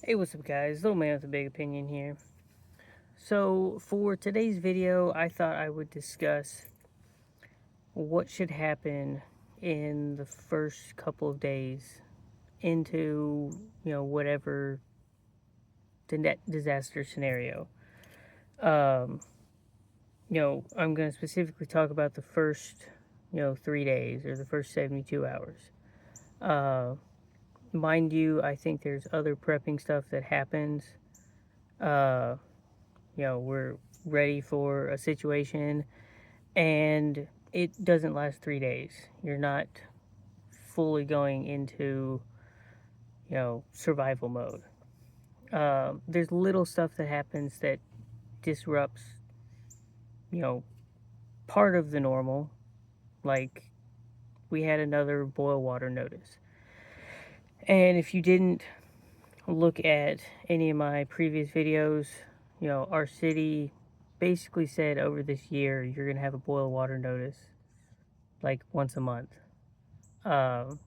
Hey, what's up guys? Little man with a big opinion here. So for today's video, I thought I would discuss what should happen in the first couple of days into, whatever the net disaster scenario. Um, I'm going to specifically talk about the first, 3 days or the first 72 hours. Uh, Mind you, I think there's other prepping stuff that happens. Uh, we're ready for a situation and it doesn't last 3 days. You're not fully going into, survival mode. There's little stuff that happens that disrupts, you know, part of the normal. Like we had another boil water notice. And if you didn't look at any of my previous videos, our city basically said over this year you're going to have a boil water notice like once a month. Um,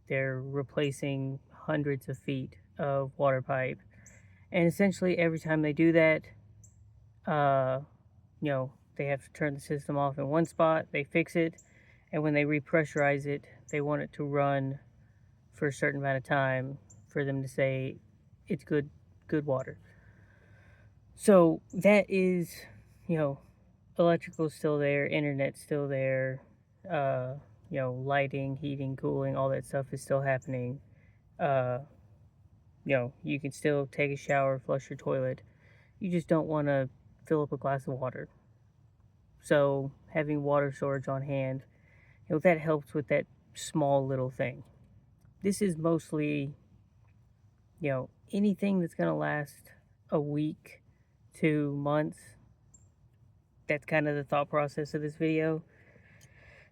they're replacing hundreds of feet of water pipe, and essentially every time they do that, uh, they have to turn the system off in one spot. They fix it, and when they repressurize it, they want it to run for a certain amount of time for them to say it's good water. So that is, you know, electrical's still there, internet's still there, uh, lighting, heating, cooling, all that stuff is still happening. Uh, you can still take a shower, flush your toilet. You just don't want to fill up a glass of water. So having water storage on hand, that helps with that small little thing. This is mostly, anything that's going to last a week to months. That's kind of the thought process of this video.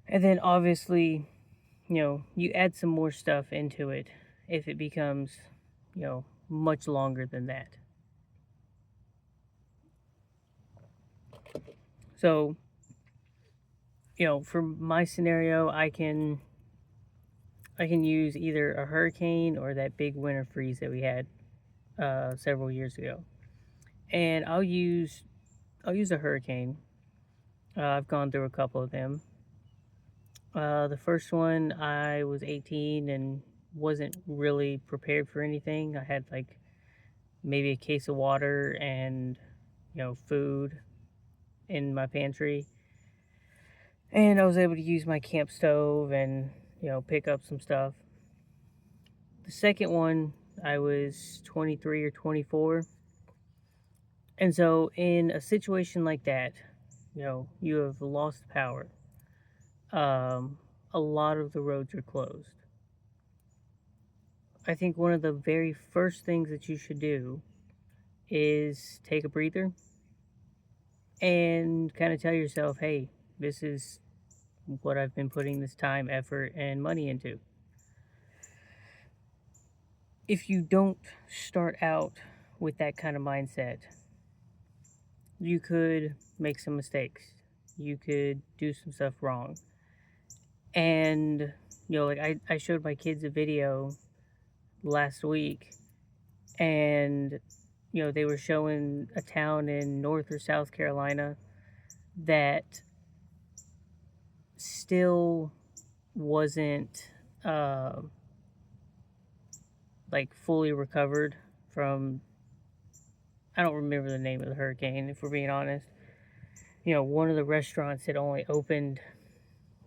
And then obviously, you add some more stuff into it if it becomes, much longer than that. So, for my scenario, I can use either a hurricane or that big winter freeze that we had several years ago, and I'll use a hurricane. I've gone through a couple of them. The first one, I was 18 and wasn't really prepared for anything. I had like maybe a case of water and food in my pantry, and I was able to use my camp stove and pick up some stuff. The second one, I was 23 or 24. And so, in a situation like that, you have lost power. A lot of the roads are closed. I think one of the very first things that you should do is take a breather and kind of tell yourself, hey, this is what I've been putting this time, effort, and money into. If you don't start out with that kind of mindset, you could make some mistakes. You could do some stuff wrong. And, like I showed my kids a video last week, and, they were showing a town in North or South Carolina that still wasn't, like fully recovered from, I don't remember the name of the hurricane, if we're being honest. One of the restaurants had only opened,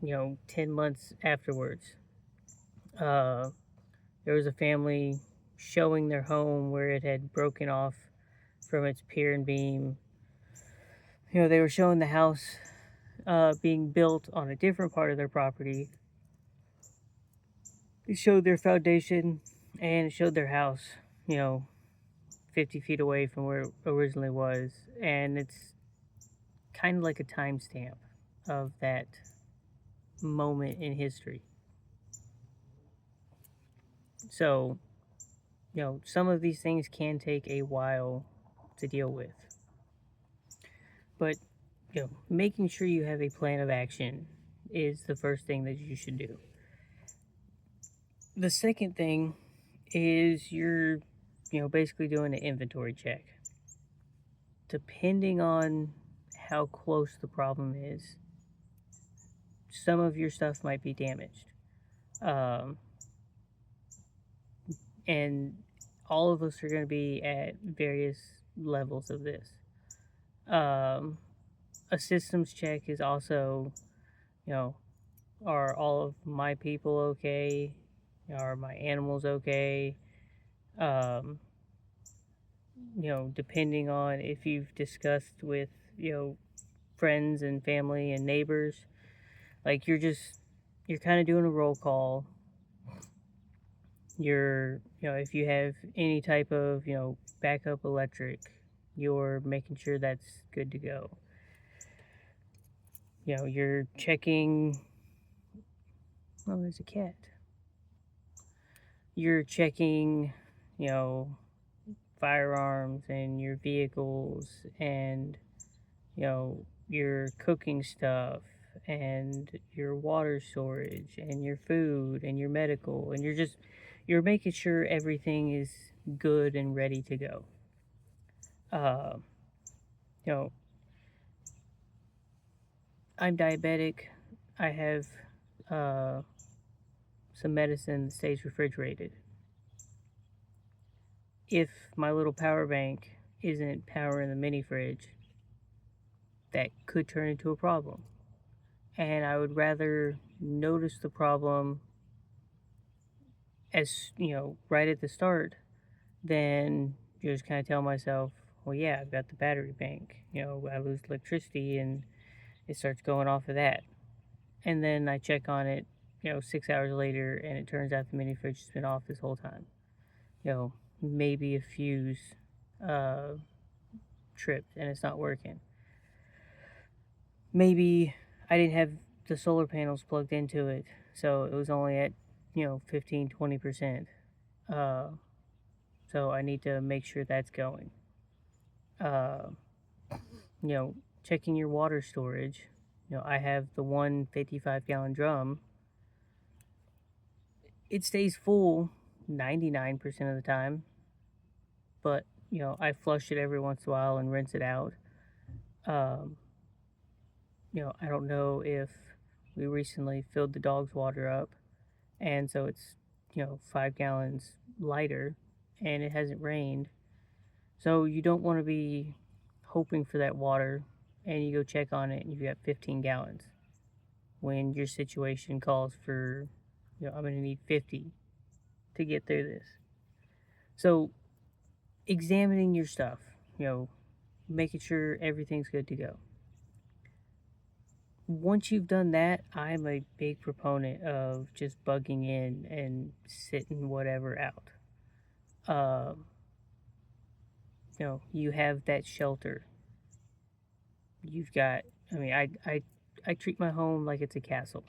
10 months afterwards. There was a family showing their home where it had broken off from its pier and beam. They were showing the house being built on a different part of their property. It showed their foundation and it showed their house, 50 feet away from where it originally was. And it's kind of like a timestamp of that moment in history. So, some of these things can take a while to deal with. But, making sure you have a plan of action is the first thing that you should do. The second thing is your basically doing an inventory check. Depending on how close the problem is, some of your stuff might be damaged. Um, and all of us are going to be at various levels of this. Um, a systems check is also, you know, are all of my people okay? Are my animals okay? Um, depending on if you've discussed with, friends and family and neighbors, like you're kind of doing a roll call. If you have any type of, backup electric, you're making sure that's good to go. You're checking. Oh, there's a cat. You're checking, you know, firearms and your vehicles and, your cooking stuff and your water storage and your food and your medical. And you're making sure everything is good and ready to go. Uh, you know, I'm diabetic. I have uh, some medicine that stays refrigerated. If my little power bank isn't powering the mini fridge, that could turn into a problem. And I would rather notice the problem as, right at the start than just kind of tell myself, well, yeah, I've got the battery bank. I lose electricity and it starts going off of that. And then I check on it, 6 hours later, and it turns out the mini fridge has been off this whole time. Maybe a fuse tripped and it's not working. Maybe I didn't have the solar panels plugged into it, so it was only at 15-20%. So I need to make sure that's going. Checking your water storage. I have the 155-gallon drum. It stays full 99% of the time, but I flush it every once in a while and rinse it out. I don't know if we recently filled the dog's water up, and so it's 5 gallons lighter, and it hasn't rained. So you don't want to be hoping for that water, and you go check on it, and you've got 15 gallons. When your situation calls for, I'm going to need 50 to get through this. So examining your stuff, making sure everything's good to go. Once you've done that, I'm a big proponent of just bugging in and sitting whatever out. You have that shelter. You've got, I treat my home like it's a castle.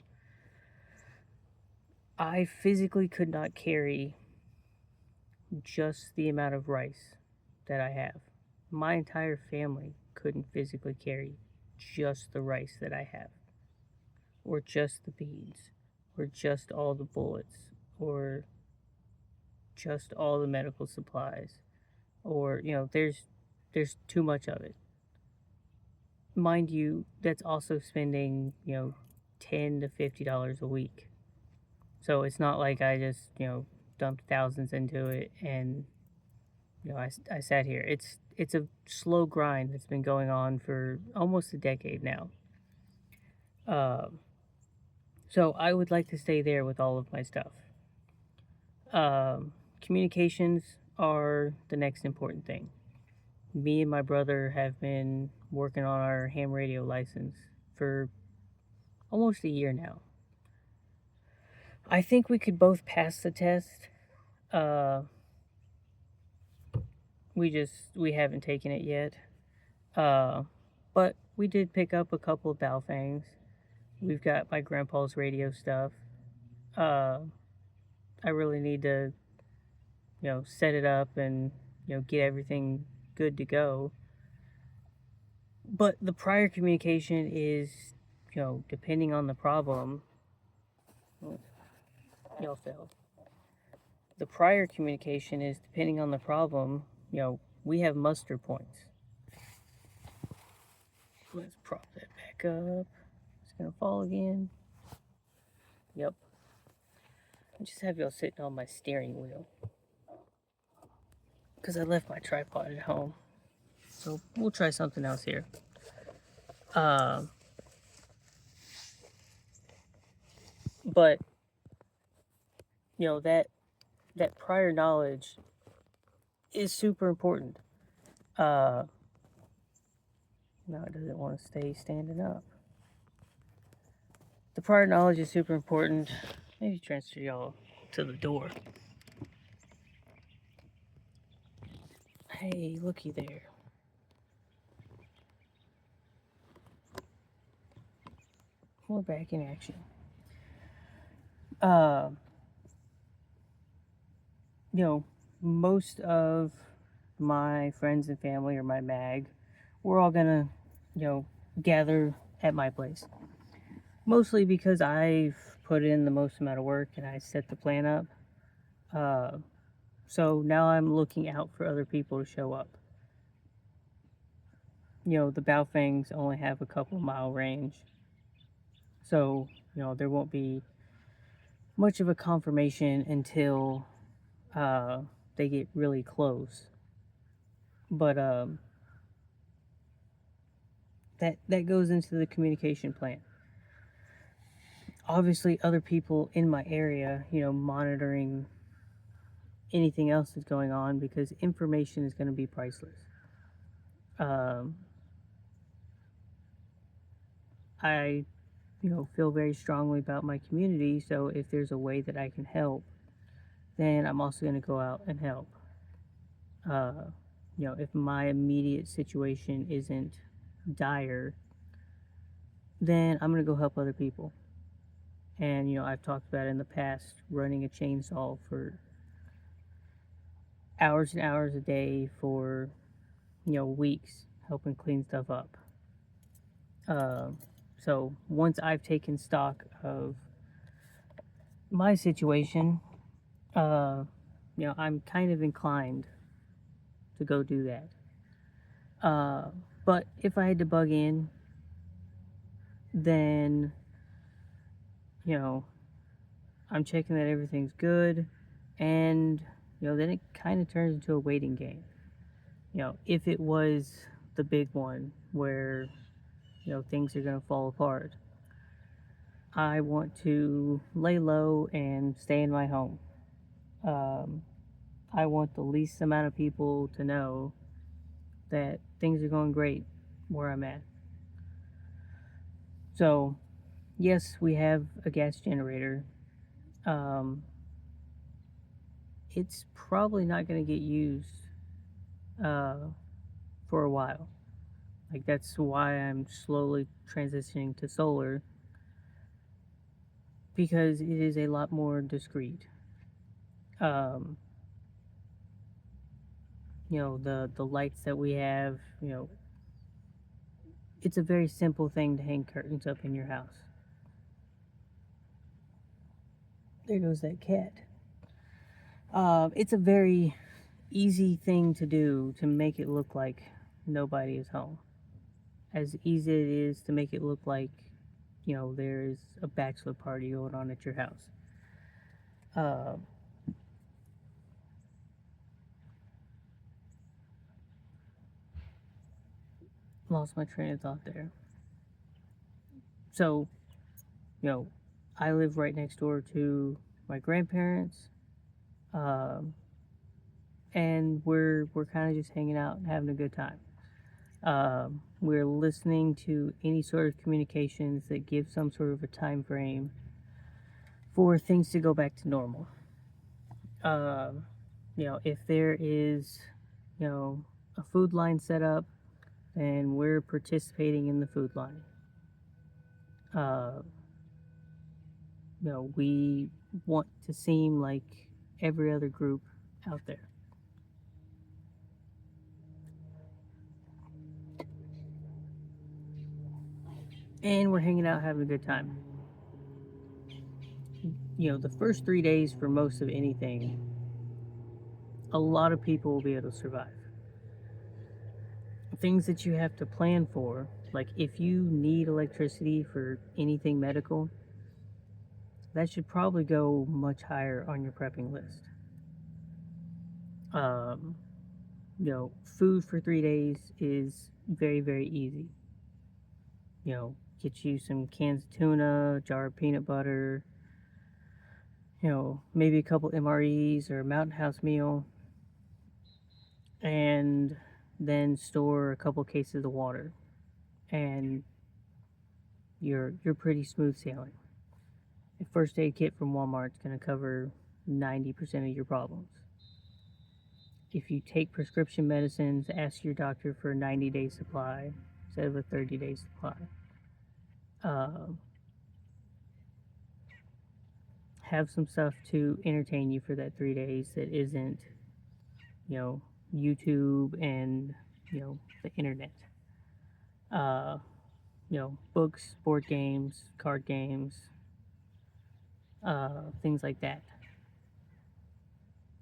I physically could not carry just the amount of rice that I have. My entire family couldn't physically carry just the rice that I have, or just the beans, or just all the bullets, or just all the medical supplies, or there's too much of it. Mind you, that's also spending $10 to $50 a week. So it's not like I just dumped thousands into it and I sat here. It's a slow grind that's been going on for almost a decade now. So I would like to stay there with all of my stuff. Communications are the next important thing. Me and my brother have been working on our ham radio license for almost a year now. I think we could both pass the test. We haven't taken it yet. But we did pick up a couple of Baofangs. We've got my grandpa's radio stuff. I really need to, set it up and, get everything good to go. But the prior communication is, depending on the problem, y'all fell. The prior communication is depending on the problem, we have muster points. Let's prop that back up. It's gonna fall again. Yep. I just have y'all sitting on my steering wheel because I left my tripod at home. So we'll try something else here. But that prior knowledge is super important. No, it doesn't want to stay standing up. The prior knowledge is super important. Maybe transfer y'all to the door. Hey, looky there. We're back in action. Most of my friends and family or my mag, we're all gonna, gather at my place. Mostly because I've put in the most amount of work and I set the plan up. So now I'm looking out for other people to show up. The Baofangs only have a couple mile range. So, there won't be much of a confirmation until they get really close. But that goes into the communication plan. Obviously, other people in my area, monitoring anything else that's going on because information is going to be priceless. I, feel very strongly about my community, so if there's a way that I can help, then I'm also going to go out and help. If my immediate situation isn't dire, then I'm going to go help other people. And, I've talked about in the past running a chainsaw for hours and hours a day for, weeks, helping clean stuff up. So once I've taken stock of my situation, I'm kind of inclined to go do that. But if I had to bug in, then, I'm checking that everything's good, and, then it kind of turns into a waiting game. If it was the big one where, things are going to fall apart, I want to lay low and stay in my home. I want the least amount of people to know that things are going great where I'm at. So, yes, we have a gas generator. It's probably not going to get used for a while. Like, that's why I'm slowly transitioning to solar, because it is a lot more discreet. The lights that we have, it's a very simple thing to hang curtains up in your house. There goes that cat. It's a very easy thing to do to make it look like nobody is home. As easy it is to make it look like, there's a bachelor party going on at your house. Lost my train of thought there. So, I live right next door to my grandparents, and we're kind of just hanging out and having a good time. We're listening to any sort of communications that give some sort of a time frame for things to go back to normal. If there is, a food line set up, then we're participating in the food line. We want to seem like every other group out there. And we're hanging out, having a good time. The first 3 days for most of anything a lot of people will be able to survive. Things that you have to plan for, like if you need electricity for anything medical, that should probably go much higher on your prepping list. Um, Food for 3 days is very, very easy. Get you some cans of tuna, a jar of peanut butter, maybe a couple MREs or a Mountain House meal, and then store a couple cases of water, and you're pretty smooth sailing. A first aid kit from Walmart is going to cover 90% of your problems. If you take prescription medicines, ask your doctor for a 90-day supply instead of a 30-day supply. Have some stuff to entertain you for that 3 days that isn't, YouTube and, the internet. Uh, Books, board games, card games, things like that.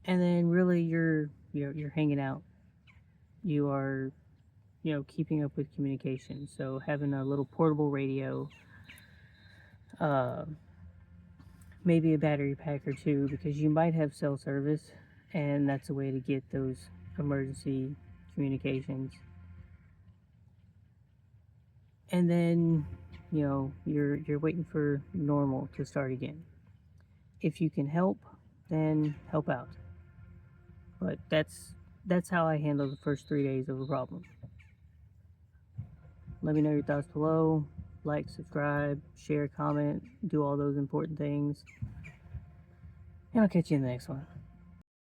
And then really you're hanging out. You are, keeping up with communication. So having a little portable radio, uh, maybe a battery pack or two, because you might have cell service, and that's a way to get those emergency communications. And then, you're waiting for normal to start again. If you can help, then help out. But that's how I handle the first 3 days of a problem. Let me know your thoughts below. Like, subscribe, share, comment, do all those important things. And I'll catch you in the next one.